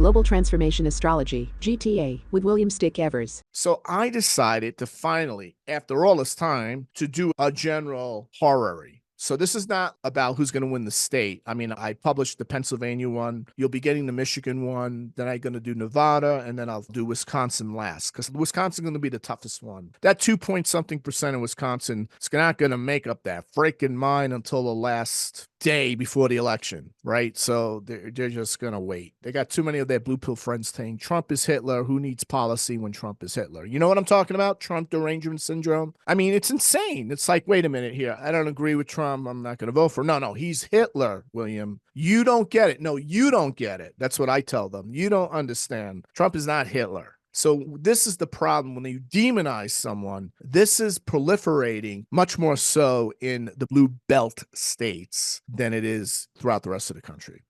Global Transformation Astrology, GTA, with William Stickevers. So I decided to finally, after all this time, to do a general horary. So this is not about who's going to win the state. I mean, I published the Pennsylvania one. You'll be getting the Michigan one. Then I'm going to do Nevada, and then I'll do Wisconsin last because Wisconsin's going to be the toughest one. That 2-point-something% in Wisconsin is not going to make up that freaking mind until the last day before the election, right? So they're just going to wait. They got too many of their blue pill friends saying Trump is Hitler. Who needs policy when Trump is Hitler? You know what I'm talking about? Trump derangement syndrome. I mean, it's insane. It's like, wait a minute here. I don't agree with Trump. I'm not going to vote for. No, he's Hitler, William. You don't get it. No, you don't get it. That's what I tell them. You don't understand. Trump is not Hitler. So this is the problem when you demonize someone. This is proliferating much more so in the blue belt states than it is throughout the rest of the country.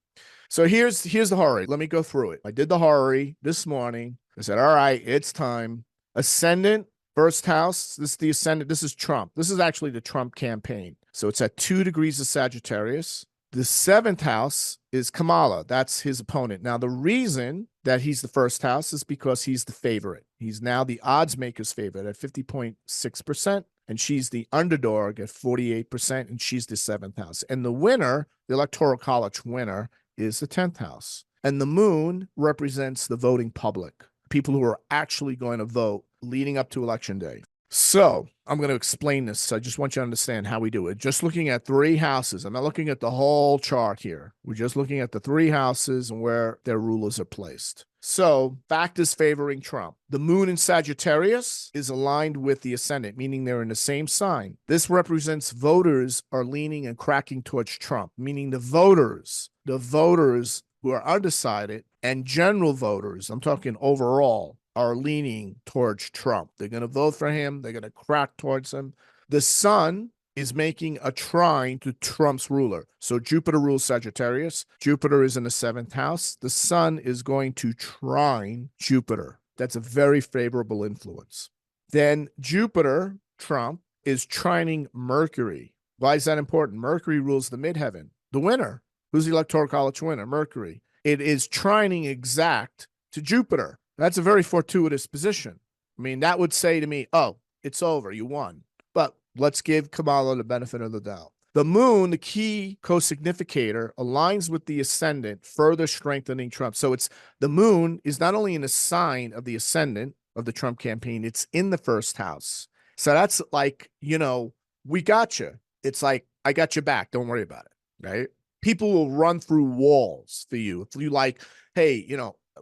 So here's the horary. Let me go through it. I did the horary this morning. I said, all right, it's time. Ascendant, first house. This is the ascendant. This is Trump. This is actually the Trump campaign. So it's at 2 degrees of Sagittarius. The 7th house is Kamala. That's his opponent. Now, the reason that he's the first house is because he's the favorite. He's now the odds maker's favorite at 50.6%, and she's the underdog at 48%, and she's the 7th house. And the winner, the Electoral College winner, is the 10th house. And the moon represents the voting public, people who are actually going to vote leading up to Election Day. So I'm going to explain this. I just want you to understand how we do it. Just looking at 3 houses. I'm not looking at the whole chart here. We're just looking at the 3 houses and where their rulers are placed. So factors favoring Trump. The moon in Sagittarius is aligned with the ascendant, meaning they're in the same sign. This represents voters are leaning and cracking towards Trump, meaning the voters who are undecided and general voters, I'm talking overall, are leaning towards Trump. They're going to vote for him. They're going to crack towards him. The sun is making a trine to Trump's ruler. So Jupiter rules Sagittarius. Jupiter is in the 7th house. The sun is going to trine Jupiter. That's a very favorable influence. Then Jupiter, Trump, is trining Mercury. Why is that important? Mercury rules the midheaven. The winner. Who's the Electoral College winner? Mercury. It is trining exact to Jupiter. That's a very fortuitous position. I mean, that would say to me, oh, it's over. You won. But let's give Kamala the benefit of the doubt. The moon, the key co-significator, aligns with the ascendant, further strengthening Trump. So it's the moon is not only in a sign of the ascendant of the Trump campaign, it's in the 1st house. So that's like, we got you. It's like, I got your back. Don't worry about it, right? People will run through walls for you. If you like, hey,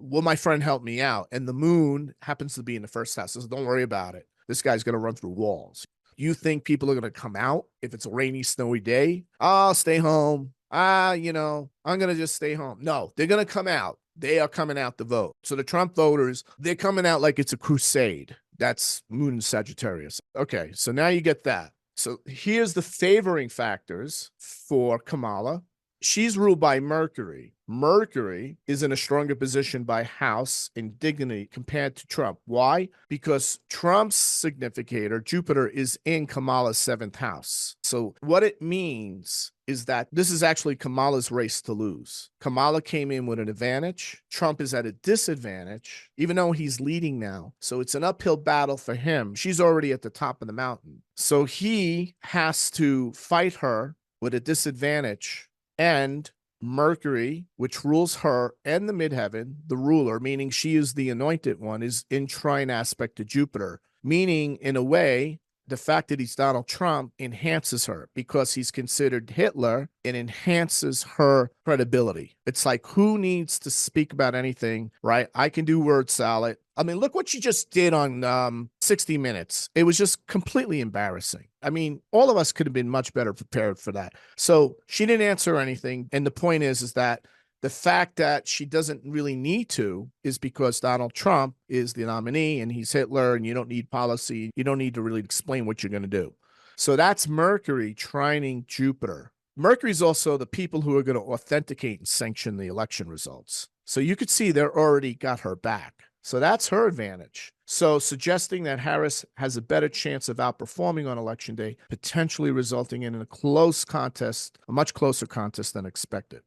will my friend help me out? And the moon happens to be in the 1st house. So don't worry about it. This guy's going to run through walls. You think people are going to come out if it's a rainy, snowy day? I'll stay home. I'm going to just stay home. No, they're going to come out. They are coming out to vote. So the Trump voters, they're coming out like it's a crusade. That's moon and Sagittarius. Okay, so now you get that. So here's the favoring factors for Kamala. She's ruled by Mercury. Mercury is in a stronger position by house in dignity compared to Trump. Why? Because Trump's significator, Jupiter, is in Kamala's 7th house. So what it means is that this is actually Kamala's race to lose. Kamala came in with an advantage. Trump is at a disadvantage, even though he's leading now. So it's an uphill battle for him. She's already at the top of the mountain. So he has to fight her with a disadvantage. And Mercury, which rules her and the midheaven, the ruler, meaning she is the anointed one, is in trine aspect to Jupiter, meaning in a way, the fact that he's Donald Trump enhances her because he's considered Hitler. It enhances her credibility. It's like, who needs to speak about anything, right? I can do word salad. I mean, look what she just did on 60 Minutes. It was just completely embarrassing. I mean, all of us could have been much better prepared for that. So she didn't answer anything. And the point is that the fact that she doesn't really need to is because Donald Trump is the nominee and he's Hitler, and you don't need policy. You don't need to really explain what you're going to do. So that's Mercury trining Jupiter. Mercury is also the people who are going to authenticate and sanction the election results. So you could see they're already got her back. So that's her advantage. So suggesting that Harris has a better chance of outperforming on Election Day, potentially resulting in a close contest, a much closer contest than expected.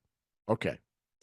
Okay.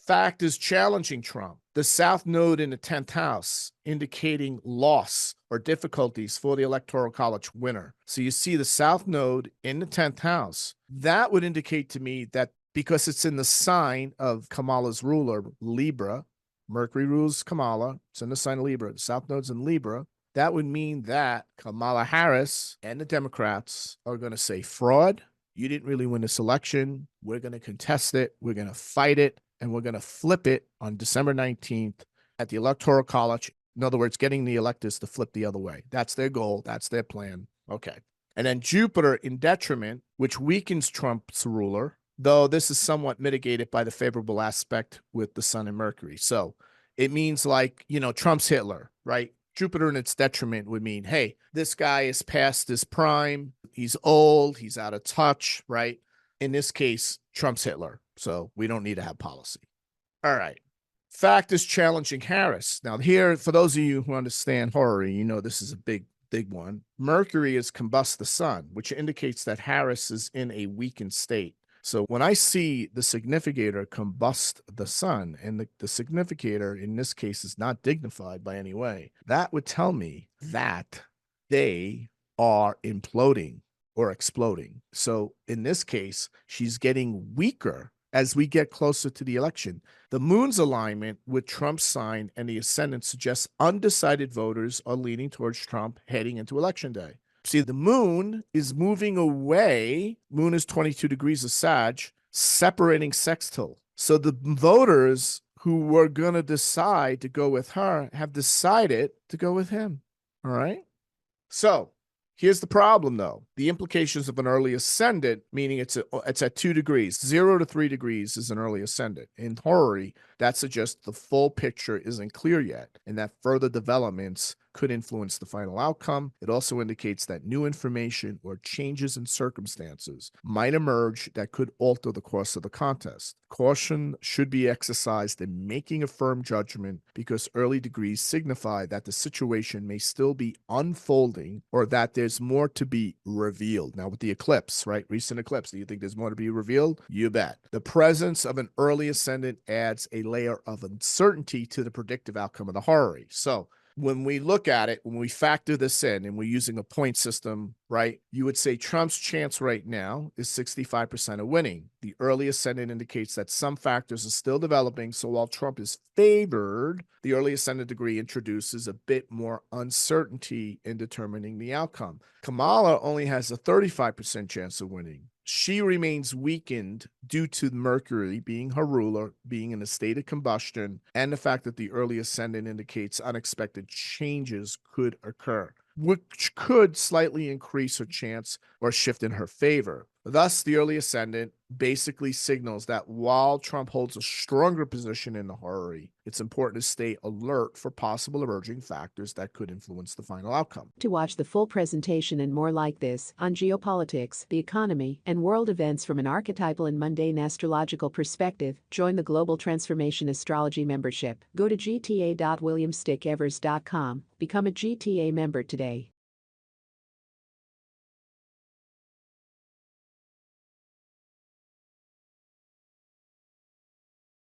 Fact is challenging Trump. The South Node in the 10th house, indicating loss or difficulties for the Electoral College winner. So you see the South Node in the 10th house. That would indicate to me that because it's in the sign of Kamala's ruler, Libra, Mercury rules Kamala, it's in the sign of Libra, the South Node's in Libra. That would mean that Kamala Harris and the Democrats are going to say fraud. You didn't really win this election. We're going to contest it. We're going to fight it. And we're going to flip it on December 19th at the Electoral College. In other words, getting the electors to flip the other way. That's their goal. That's their plan. Okay. And then Jupiter in detriment, which weakens Trump's ruler, though this is somewhat mitigated by the favorable aspect with the Sun and Mercury. So it means like, Trump's Hitler, right? Jupiter in its detriment would mean, hey, this guy is past his prime. He's old. He's out of touch, right? In this case, Trump's Hitler. So we don't need to have policy. All right. Fact is challenging Harris. Now here, for those of you who understand horary, this is a big one. Mercury is combust the sun, which indicates that Harris is in a weakened state. So when I see the significator combust the sun, and the significator in this case is not dignified by any way, that would tell me that they are imploding or exploding. So in this case, she's getting weaker as we get closer to the election. The moon's alignment with Trump's sign and the ascendant suggests undecided voters are leaning towards Trump heading into election day. See, the moon is moving away. Moon is 22 degrees of Sag, separating sextile. So the voters who were going to decide to go with her have decided to go with him. All right. So here's the problem, though. The implications of an early ascendant, meaning it's at 2 degrees. 0 to 3 degrees is an early ascendant. In horary, that suggests the full picture isn't clear yet, and that further developments could influence the final outcome. It also indicates that new information or changes in circumstances might emerge that could alter the course of the contest. Caution should be exercised in making a firm judgment because early degrees signify that the situation may still be unfolding or that there's more to be revealed. Now with the eclipse, right? Recent eclipse, do you think there's more to be revealed? You bet. The presence of an early ascendant adds a layer of uncertainty to the predictive outcome of the horary. So when we look at it, when we factor this in and we're using a point system, right, you would say Trump's chance right now is 65% of winning. The early ascendant indicates that some factors are still developing. So while Trump is favored, the early ascendant degree introduces a bit more uncertainty in determining the outcome. Kamala only has a 35% chance of winning. She remains weakened due to Mercury being her ruler, being in a state of combustion, and the fact that the early ascendant indicates unexpected changes could occur, which could slightly increase her chance or shift in her favor. Thus, the early ascendant basically signals that while Trump holds a stronger position in the horary, it's important to stay alert for possible emerging factors that could influence the final outcome. To watch the full presentation and more like this on geopolitics, the economy, and world events from an archetypal and mundane astrological perspective, join the Global Transformation Astrology membership. Go to gta.williamstickevers.com. Become a GTA member today.